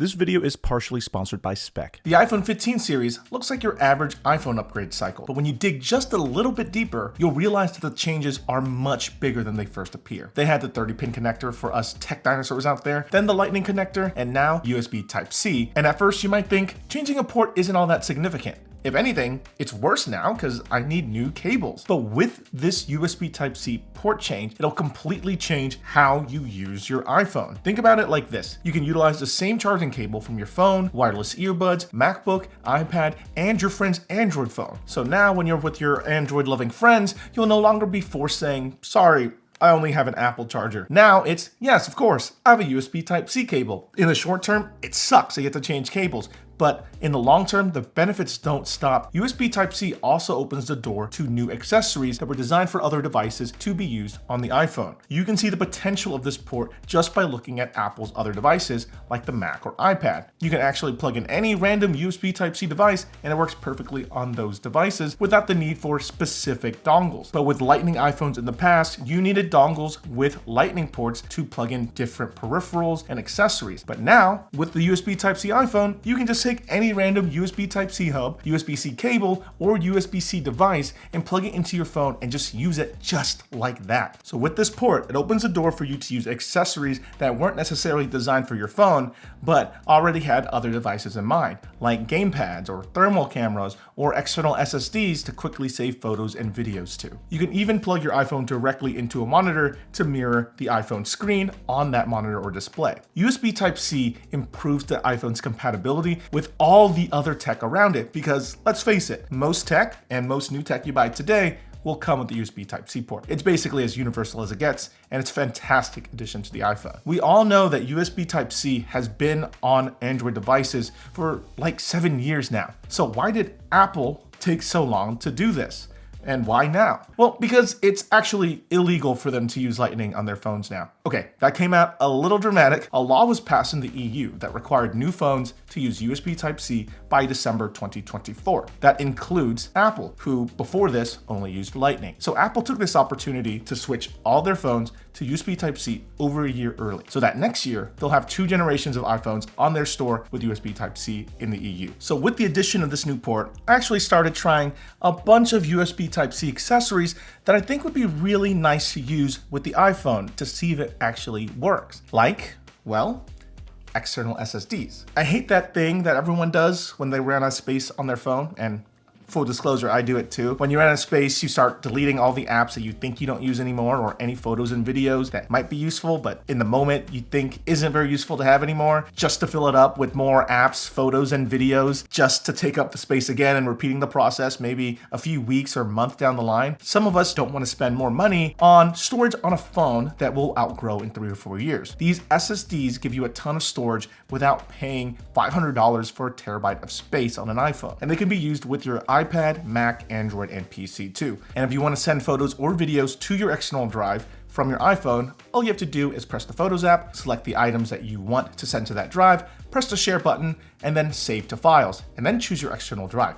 This video is partially sponsored by Spec. The iPhone 15 series looks like your average iPhone upgrade cycle, but when you dig just a little bit deeper, you'll realize that the changes are much bigger than they first appear. They had the 30-pin connector for us tech dinosaurs out there, then the Lightning connector, and now USB Type-C. And at first you might think, changing a port isn't all that significant. If anything, it's worse now because I need new cables. But with this USB Type-C port change, it'll completely change how you use your iPhone. Think about it like this. You can utilize the same charging cable from your phone, wireless earbuds, MacBook, iPad, and your friend's Android phone. So now when you're with your Android-loving friends, you'll no longer be forced saying, sorry, I only have an Apple charger. Now it's, yes, of course, I have a USB Type-C cable. In the short term, it sucks that you have to change cables. But in the long term, the benefits don't stop. USB Type-C also opens the door to new accessories that were designed for other devices to be used on the iPhone. You can see the potential of this port just by looking at Apple's other devices like the Mac or iPad. You can actually plug in any random USB Type-C device and it works perfectly on those devices without the need for specific dongles. But with Lightning iPhones in the past, you needed dongles with Lightning ports to plug in different peripherals and accessories. But now, with the USB Type-C iPhone, you can just take any random USB Type-C hub, USB-C cable, or USB-C device and plug it into your phone and just use it just like that. So with this port, it opens the door for you to use accessories that weren't necessarily designed for your phone, but already had other devices in mind, like Gamepads or thermal cameras or external SSDs to quickly save photos and videos to. You can even plug your iPhone directly into a monitor to mirror the iPhone screen on that monitor or display. USB Type-C improves the iPhone's compatibility with all the other tech around it because, let's face it, most tech and most new tech you buy today will come with the USB Type-C port. It's basically as universal as it gets, and it's a fantastic addition to the iPhone. We all know that USB Type-C has been on Android devices for like 7 years now. So why did Apple take so long to do this? And why now? Well, because it's actually illegal for them to use Lightning on their phones now. Okay, that came out a little dramatic. A law was passed in the EU that required new phones to use USB Type-C by December 2024. That includes Apple, who before this only used Lightning. So Apple took this opportunity to switch all their phones to USB Type-C over a year early. So that next year, they'll have 2 generations of iPhones on their store with USB Type-C in the EU. So with the addition of this new port, I actually started trying a bunch of USB Type-C accessories that I think would be really nice to use with the iPhone to see if it actually works. Like, well, external SSDs. I hate that thing that everyone does when they run out of space on their phone, and full disclosure, I do it too. When you run out of space, you start deleting all the apps that you think you don't use anymore or any photos and videos that might be useful, but in the moment you think isn't very useful to have anymore, just to fill it up with more apps, photos, and videos, just to take up the space again and repeating the process maybe a few weeks or months down the line. Some of us don't want to spend more money on storage on a phone that will outgrow in 3 or 4 years. These SSDs give you a ton of storage without paying $500 for a terabyte of space on an iPhone, and they can be used with your iPad, Mac, Android, and PC too. And if you want to send photos or videos to your external drive from your iPhone, all you have to do is press the Photos app, select the items that you want to send to that drive, press the Share button, and then Save to Files, and then choose your external drive.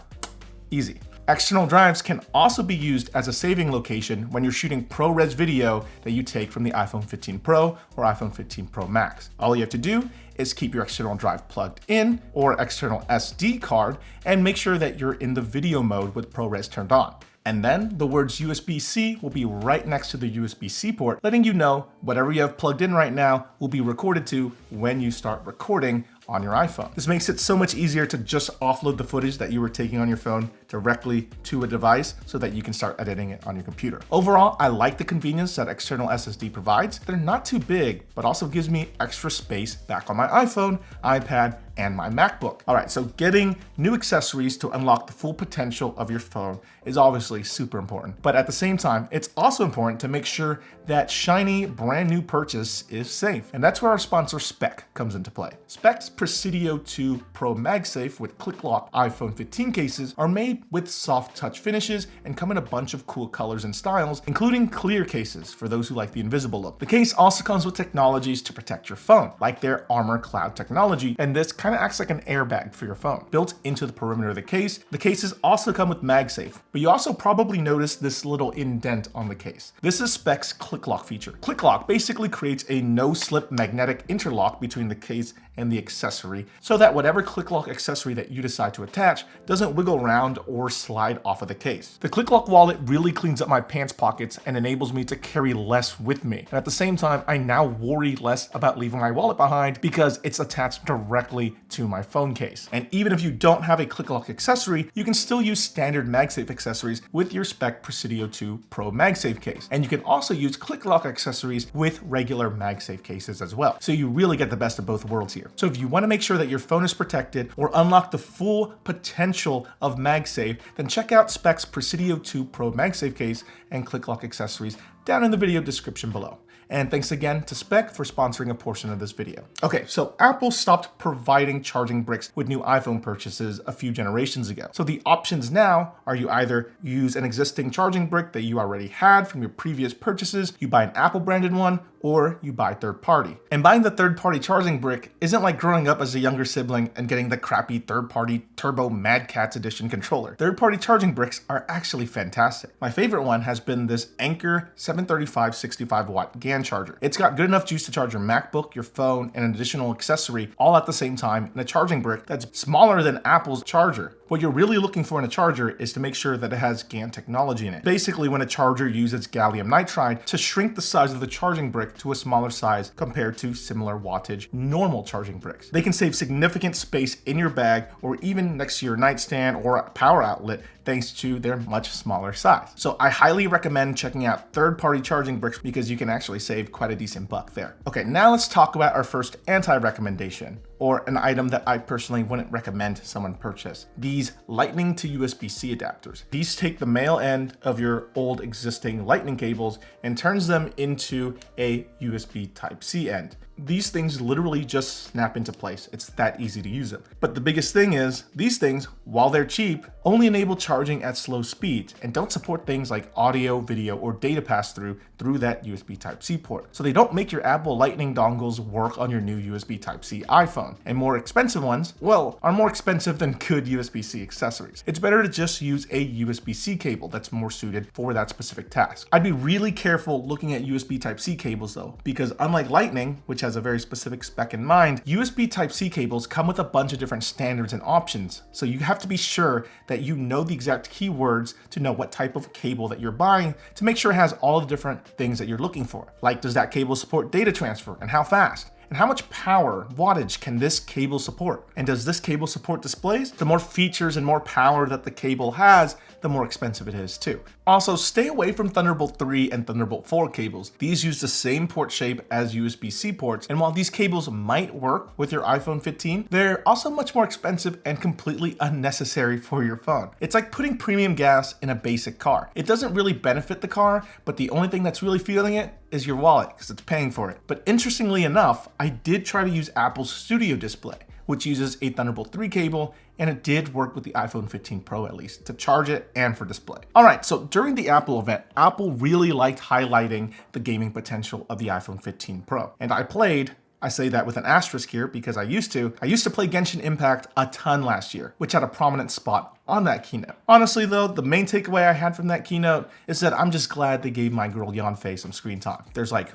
Easy. External drives can also be used as a saving location when you're shooting ProRes video that you take from the iPhone 15 Pro or iPhone 15 Pro Max. All you have to do is keep your external drive plugged in or external SD card and make sure that you're in the video mode with ProRes turned on. And then the words USB-C will be right next to the USB-C port, letting you know whatever you have plugged in right now will be recorded to when you start recording on your iPhone. This makes it so much easier to just offload the footage that you were taking on your phone directly to a device so that you can start editing it on your computer. Overall, I like the convenience that external SSD provides. They're not too big, but also gives me extra space back on my iPhone, iPad, and my MacBook. All right, so getting new accessories to unlock the full potential of your phone is obviously super important. But at the same time, it's also important to make sure that shiny, brand new purchase is safe. And that's where our sponsor Spec comes into play. Spec's Presidio 2 Pro MagSafe with click-lock iPhone 15 cases are made with soft touch finishes and come in a bunch of cool colors and styles, including clear cases for those who like the invisible look. The case also comes with technologies to protect your phone, like their Armor Cloud technology, and this kind of acts like an airbag for your phone. Built into the perimeter of the cases also come with MagSafe, but you also probably noticed this little indent on the case. This is Spec's click lock feature. Click lock basically creates a no-slip magnetic interlock between the case and the accessory so that whatever click lock accessory that you decide to attach doesn't wiggle around or slide off of the case. The click lock wallet really cleans up my pants pockets and enables me to carry less with me. And at the same time, I now worry less about leaving my wallet behind because it's attached directly to my phone case. And even if you don't have a click lock accessory, you can still use standard MagSafe accessories with your spec Presidio 2 Pro MagSafe case. And you can also use click lock accessories with regular MagSafe cases as well. So you really get the best of both worlds here. So if you want to make sure that your phone is protected or unlock the full potential of MagSafe, then check out Spec's Presidio 2 Pro MagSafe case and click lock accessories down in the video description below. And thanks again to Spec for sponsoring a portion of this video. Okay, so Apple stopped providing charging bricks with new iPhone purchases a few generations ago. So the options now are you either use an existing charging brick that you already had from your previous purchases, you buy an Apple branded one, or you buy third party. And buying the third party charging brick isn't like growing up as a younger sibling and getting the crappy third party Turbo Mad Catz edition controller. Third party charging bricks are actually fantastic. My favorite one has been this Anker 735 65 watt GAN charger. It's got good enough juice to charge your MacBook, your phone, and an additional accessory all at the same time in a charging brick that's smaller than Apple's charger. What you're really looking for in a charger is to make sure that it has GaN technology in it. Basically, when a charger uses gallium nitride to shrink the size of the charging brick to a smaller size compared to similar wattage normal charging bricks. They can save significant space in your bag or even next to your nightstand or a power outlet thanks to their much smaller size. So I highly recommend checking out third-party charging bricks because you can actually save quite a decent buck there. Okay, now let's talk about our first anti-recommendation, or an item that I personally wouldn't recommend someone purchase. These Lightning to USB-C adapters. These take the male end of your old existing Lightning cables and turns them into a USB Type-C end. These things literally just snap into place. It's that easy to use them. But the biggest thing is, these things, while they're cheap, only enable charging at slow speeds and don't support things like audio, video, or data pass-through through that USB Type-C port. So they don't make your Apple Lightning dongles work on your new USB Type-C iPhone. And more expensive ones, well, are more expensive than good USB-C accessories. It's better to just use a USB-C cable that's more suited for that specific task. I'd be really careful looking at USB Type-C cables though, because unlike Lightning, which has a very specific spec in mind, USB Type-C cables come with a bunch of different standards and options. So you have to be sure that you know the exact keywords to know what type of cable that you're buying to make sure it has all the different things that you're looking for. Like, does that cable support data transfer and how fast? And how much power, wattage can this cable support? And does this cable support displays? The more features and more power that the cable has, the more expensive it is too. Also, stay away from Thunderbolt 3 and Thunderbolt 4 cables. These use the same port shape as USB-C ports, and while these cables might work with your iPhone 15, they're also much more expensive and completely unnecessary for your phone. It's like putting premium gas in a basic car. It doesn't really benefit the car, but the only thing that's really feeling it is your wallet because it's paying for it. But interestingly enough, I did try to use Apple's Studio Display, which uses a Thunderbolt 3 cable, and it did work with the iPhone 15 Pro at least, to charge it and for display. All right, so during the Apple event, Apple really liked highlighting the gaming potential of the iPhone 15 Pro. And I say that with an asterisk here because I used to play Genshin Impact a ton last year, which had a prominent spot on that keynote. Honestly though, the main takeaway I had from that keynote is that I'm just glad they gave my girl Yanfei some screen time. There's like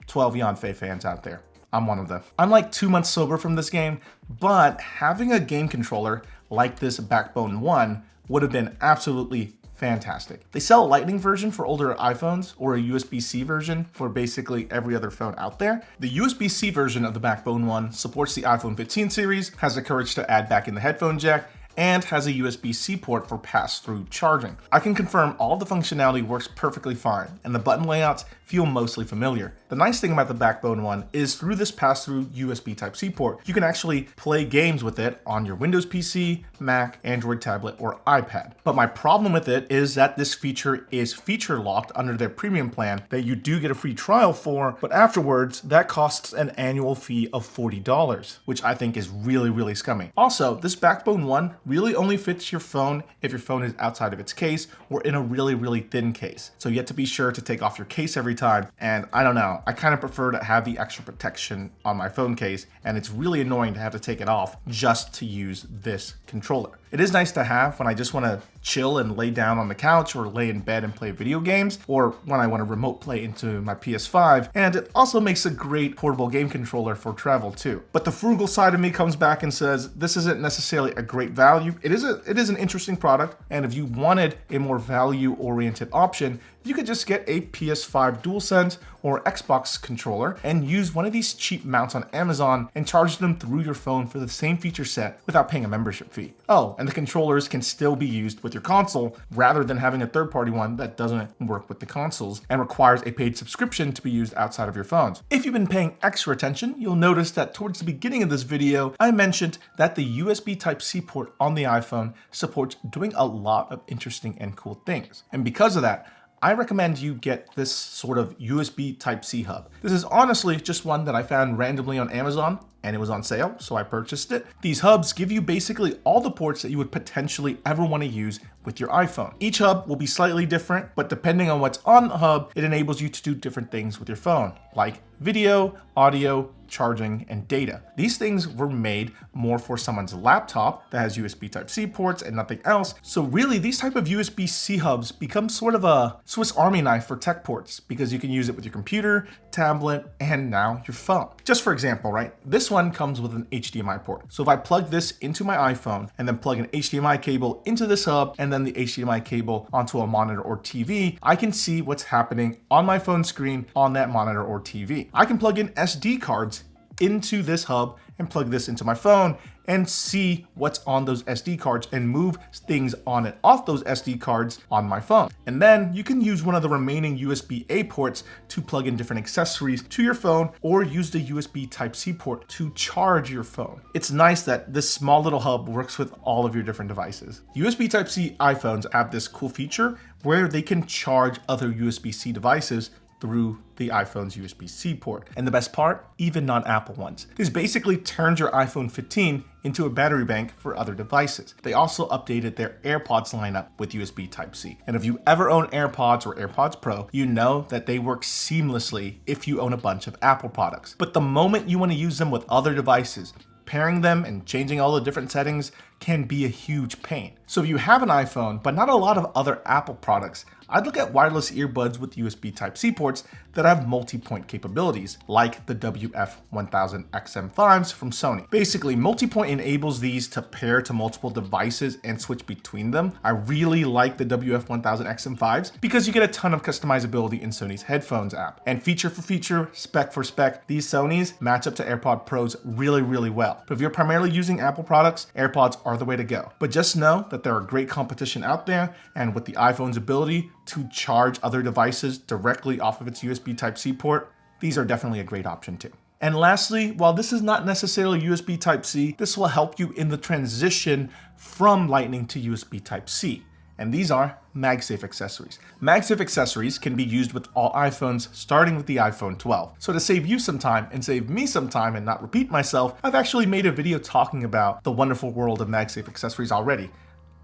12 Yanfei fans out there. I'm one of them. I'm like 2 months sober from this game, but having a game controller like this Backbone 1 would have been absolutely fantastic. They sell a Lightning version for older iPhones or a USB-C version for basically every other phone out there. The USB-C version of the Backbone 1 supports the iPhone 15 series, has the courage to add back in the headphone jack, and has a USB-C port for pass-through charging. I can confirm all the functionality works perfectly fine, and the button layouts feel mostly familiar. The nice thing about the Backbone 1 is through this pass-through USB Type-C port, you can actually play games with it on your Windows PC, Mac, Android tablet, or iPad. But my problem with it is that this feature is feature locked under their premium plan that you do get a free trial for, but afterwards that costs an annual fee of $40, which I think is really, really scummy. Also, this Backbone 1 really only fits your phone if your phone is outside of its case or in a really, really thin case. So you have to be sure to take off your case every time. And I don't know, I kind of prefer to have the extra protection on my phone case, and it's really annoying to have to take it off just to use this controller. It is nice to have when I just want to chill and lay down on the couch or lay in bed and play video games, or when I want to remote play into my PS5, and it also makes a great portable game controller for travel too. But the frugal side of me comes back and says this isn't necessarily a great value. It is an interesting product, and if you wanted a more value-oriented option, you could just get a PS5 DualSense or Xbox controller and use one of these cheap mounts on Amazon and charge them through your phone for the same feature set without paying a membership fee. Oh, and the controllers can still be used with your console rather than having a third-party one that doesn't work with the consoles and requires a paid subscription to be used outside of your phones. If you've been paying extra attention, you'll notice that towards the beginning of this video, I mentioned that the USB Type-C port on the iPhone supports doing a lot of interesting and cool things. And because of that, I recommend you get this sort of USB Type-C hub. This is honestly just one that I found randomly on Amazon and it was on sale, so I purchased it. These hubs give you basically all the ports that you would potentially ever want to use with your iPhone. Each hub will be slightly different, but depending on what's on the hub, it enables you to do different things with your phone, like video, audio, charging, and data. These things were made more for someone's laptop that has USB Type-C ports and nothing else. So really, these type of USB-C hubs become sort of a Swiss Army knife for tech ports because you can use it with your computer, tablet, and now your phone. Just for example, right? This one comes with an HDMI port. So if I plug this into my iPhone and then plug an HDMI cable into this hub and then the HDMI cable onto a monitor or TV, I can see what's happening on my phone screen on that monitor or TV. I can plug in SD cards into this hub and plug this into my phone and see what's on those SD cards and move things on and off those SD cards on my phone. And then you can use one of the remaining USB-A ports to plug in different accessories to your phone or use the USB Type-C port to charge your phone. It's nice that this small little hub works with all of your different devices. USB Type-C iPhones have this cool feature where they can charge other USB-C devices through the iPhone's USB-C port. And the best part, even non-Apple ones. This basically turns your iPhone 15 into a battery bank for other devices. They also updated their AirPods lineup with USB Type-C. And if you ever own AirPods or AirPods Pro, you know that they work seamlessly if you own a bunch of Apple products. But the moment you want to use them with other devices, pairing them and changing all the different settings can be a huge pain. So if you have an iPhone, but not a lot of other Apple products, I'd look at wireless earbuds with USB Type-C ports that have multi-point capabilities, like the WF-1000XM5s from Sony. Basically, multi-point enables these to pair to multiple devices and switch between them. I really like the WF-1000XM5s because you get a ton of customizability in Sony's headphones app. And feature for feature, spec for spec, these Sonys match up to AirPod Pros really, really well. But if you're primarily using Apple products, AirPods are the way to go. But just know that there are great competition out there, and with the iPhone's ability to charge other devices directly off of its USB Type-C port, these are definitely a great option too. And lastly, while this is not necessarily USB Type-C, this will help you in the transition from Lightning to USB Type-C. And these are MagSafe accessories. MagSafe accessories can be used with all iPhones, starting with the iPhone 12. So to save you some time and save me some time and not repeat myself, I've actually made a video talking about the wonderful world of MagSafe accessories already,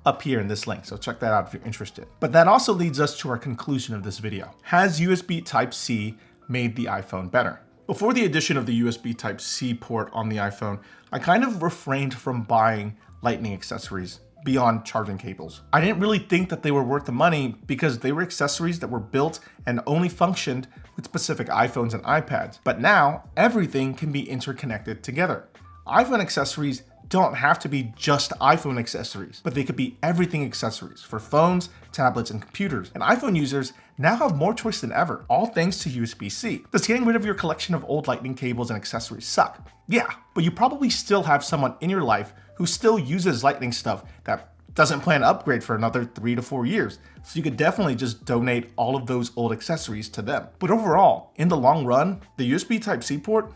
up here in this link, so check that out if you're interested. But that also leads us to our conclusion of this video. Has USB Type-C made the iPhone better? Before the addition of the USB Type-C port on the iPhone, I kind of refrained from buying Lightning accessories beyond charging cables. I didn't really think that they were worth the money because they were accessories that were built and only functioned with specific iPhones and iPads. But now, everything can be interconnected together. iPhone accessories don't have to be just iPhone accessories, but they could be everything accessories for phones, tablets, and computers. And iPhone users now have more choice than ever, all thanks to USB-C. Does getting rid of your collection of old Lightning cables and accessories suck? Yeah, but you probably still have someone in your life who still uses Lightning stuff that doesn't plan to upgrade for another 3 to 4 years. So you could definitely just donate all of those old accessories to them. But overall, in the long run, the USB Type-C port,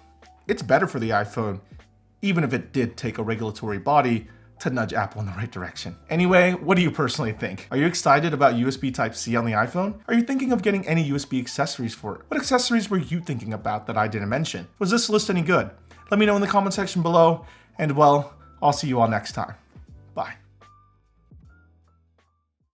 it's better for the iPhone, even if it did take a regulatory body to nudge Apple in the right direction. Anyway, what do you personally think? Are you excited about USB Type-C on the iPhone? Are you thinking of getting any USB accessories for it? What accessories were you thinking about that I didn't mention? Was this list any good? Let me know in the comment section below, and well, I'll see you all next time.